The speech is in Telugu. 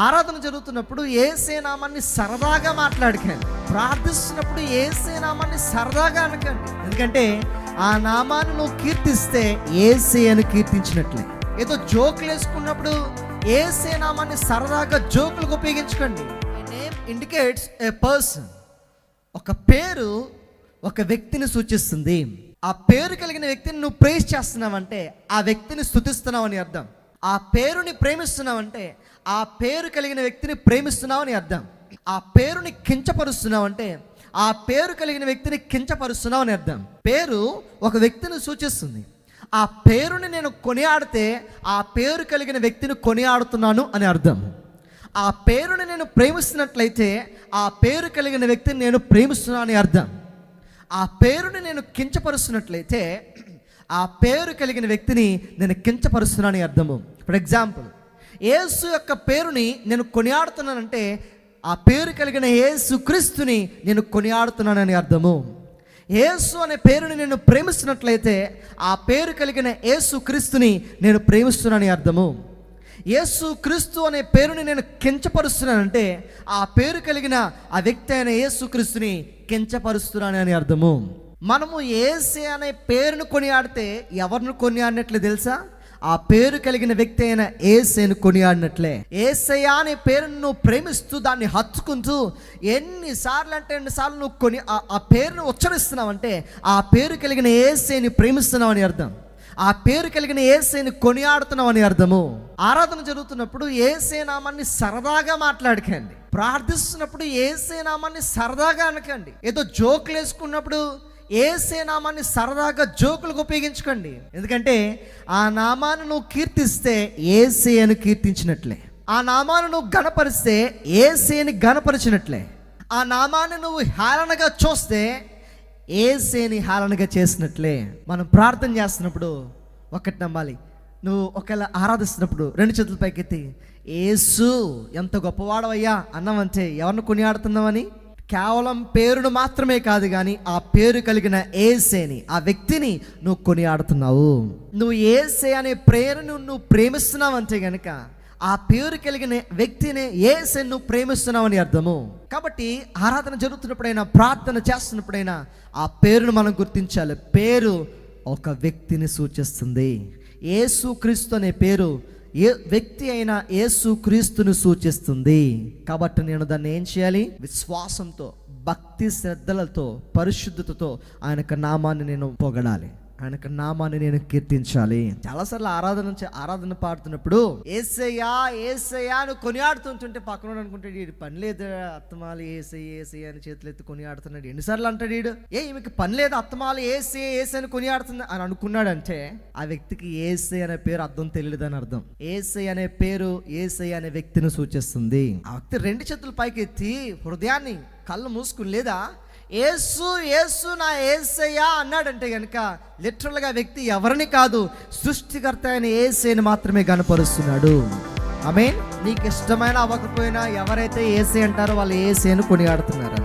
ఆరాధన జరుగుతున్నప్పుడు యేసే నామాన్ని సరదాగా మాట్లాడకండి. ప్రార్థిస్తున్నప్పుడు యేసే నామాన్ని సరదాగా అనకండి. ఎందుకంటే ఆ నామాన్ని నువ్వు కీర్తిస్తే యేసే అని కీర్తించినట్లే. ఏదో జోకులు వేసుకున్నప్పుడు యేసే నామాన్ని సరదాగా జోకులకు ఉపయోగించుకోండి. Name indicates a person. ఒక పేరు ఒక వ్యక్తిని సూచిస్తుంది. ఆ పేరు కలిగిన వ్యక్తిని నువ్వు ప్రేజ్ చేస్తున్నావంటే ఆ వ్యక్తిని స్తుతిస్తున్నావు అని అర్థం. ఆ పేరుని ప్రేమిస్తున్నావంటే ఆ పేరు కలిగిన వ్యక్తిని ప్రేమిస్తున్నావు అని అర్థం. ఆ పేరుని కించపరుస్తున్నావంటే ఆ పేరు కలిగిన వ్యక్తిని కించపరుస్తున్నావు అని అర్థం. పేరు ఒక వ్యక్తిని సూచిస్తుంది. ఆ పేరుని నేను కొనియాడితే ఆ పేరు కలిగిన వ్యక్తిని కొనియాడుతున్నాను అని అర్థం. ఆ పేరుని నేను ప్రేమిస్తున్నట్లయితే ఆ పేరు కలిగిన వ్యక్తిని నేను ప్రేమిస్తున్నాను అని అర్థం. ఆ పేరుని నేను కించపరుస్తున్నట్లయితే ఆ పేరు కలిగిన వ్యక్తిని నేను కించపరుస్తున్నానని అర్థము. ఫర్ ఎగ్జాంపుల్, యేసు యొక్క పేరుని నేను కొనియాడుతున్నానంటే ఆ పేరు కలిగిన యేసు క్రీస్తుని నేను కొనియాడుతున్నానని అర్థము. యేసు అనే పేరుని నేను ప్రేమిస్తున్నట్లయితే ఆ పేరు కలిగిన యేసు క్రీస్తుని నేను ప్రేమిస్తున్నానని అర్థము. యేసు క్రీస్తు అనే పేరుని నేను కించపరుస్తున్నానంటే ఆ పేరు కలిగిన ఆ వ్యక్తి అయిన యేసు క్రీస్తుని కించపరుస్తున్నానని అర్థము. మనము యేసే అనే పేరును కొనియాడితే ఎవరిని కొనియాడినట్లే తెలుసా? ఆ పేరు కలిగిన వ్యక్తి అయిన యేసేను కొనియాడినట్లే. యేసయ్య అనే పేరును నువ్వు ప్రేమిస్తూ దాన్ని హత్తుకుంటూ ఎన్నిసార్లు అంటే ఎన్నిసార్లు నువ్వు ఆ పేరును ఉచ్చరిస్తున్నావంటే ఆ పేరు కలిగిన యేసేని ప్రేమిస్తున్నావు అని అర్థం. ఆ పేరు కలిగిన యేసేని కొనియాడుతున్నావు అని అర్థము. ఆరాధన జరుగుతున్నప్పుడు యేసే నామాన్ని సరదాగా మాట్లాడకండి. ప్రార్థిస్తున్నప్పుడు యేసే నామాన్ని సరదాగా అనకండి. ఏదో జోకులు వేసుకున్నప్పుడు యేసే నామాన్ని సరదాగా జోకులకు ఉపయోగించుకోండి. ఎందుకంటే ఆ నామాన్ని నువ్వు కీర్తిస్తే యేసే అని కీర్తించినట్లే. ఆ నామాన్ని నువ్వు గణపరిస్తే యేసేని గణపరిచినట్లే. ఆ నామాన్ని నువ్వు హేళనగా చూస్తే యేసేని హేళనగా చేసినట్లే. మనం ప్రార్థన చేస్తున్నప్పుడు ఒకటి నమ్మాలి, నువ్వు ఒకవేళ ఆరాధిస్తున్నప్పుడు రెండు చేతుల పైకెత్తి యేసు ఎంత గొప్పవాడవయ్యా అన్నావంటే ఎవరిని కొనియాడుతున్నావని? కేవలం పేరును మాత్రమే కాదు కానీ ఆ పేరు కలిగిన యేసేని, ఆ వ్యక్తిని నువ్వు కొనియాడుతున్నావు. నువ్వు యేసే అనే పేరును నువ్వు ప్రేమిస్తున్నావు అంటే గనక ఆ పేరు కలిగిన వ్యక్తిని యేసేని నువ్వు ప్రేమిస్తున్నావు అని అర్థము. కాబట్టి ఆరాధన జరుగుతున్నప్పుడైనా ప్రార్థన చేస్తున్నప్పుడైనా ఆ పేరును మనం గుర్తించాలి. పేరు ఒక వ్యక్తిని సూచిస్తుంది. యేసు క్రీస్తు అనే పేరు వ్యక్తి అయిన యేసు క్రీస్తుని సూచిస్తుంది. కాబట్టి నేను దాన్ని ఏం చేయాలి? విశ్వాసంతో, భక్తి శ్రద్ధలతో, పరిశుద్ధతతో ఆయన యొక్క నామాన్ని నేను పొగడాలి, ఆయన యొక్క నామాన్ని నేను కీర్తించాలి. చాలాసార్లు ఆరాధన పాడుతున్నప్పుడు యేసయ్యా యేసయ్యా అని కొనియాడుతుంటుంటే పక్కన అనుకుంటాడు వీడు పని లేదు అత్తమాలు యేసయ్య యేసయ్య అని చేతులు ఎత్తి కొనియాడుతున్నాడు. ఎన్నిసార్లు అంటాడు వీడు, ఈమెకి పని లేదు అత్తమాలు యేసయ్య యేసయ్య అని కొనియాడుతుంది అని అనుకున్నాడంటే ఆ వ్యక్తికి యేసయ్య అనే పేరు అర్థం తెలియదని అర్థం. యేసయ్య అనే పేరు యేసయ్య అనే వ్యక్తిని సూచిస్తుంది. ఆ వ్యక్తి రెండు చేతులు పైకి ఎత్తి హృదయాన్ని కళ్ళు మూసుకుని లేదా యేసు యేసు నా యేసయ్యా అన్నాడంటే కనుక లిటరల్గా వ్యక్తి ఎవరిని కాదు, సృష్టికర్త అయిన యేసేని మాత్రమే కనపరుస్తున్నాడు. ఆమేన్. నీకు ఇష్టమైన అవ్వకపోయినా ఎవరైతే యేసే అంటారో వాళ్ళు యేసేని కొనియాడుతున్నారు.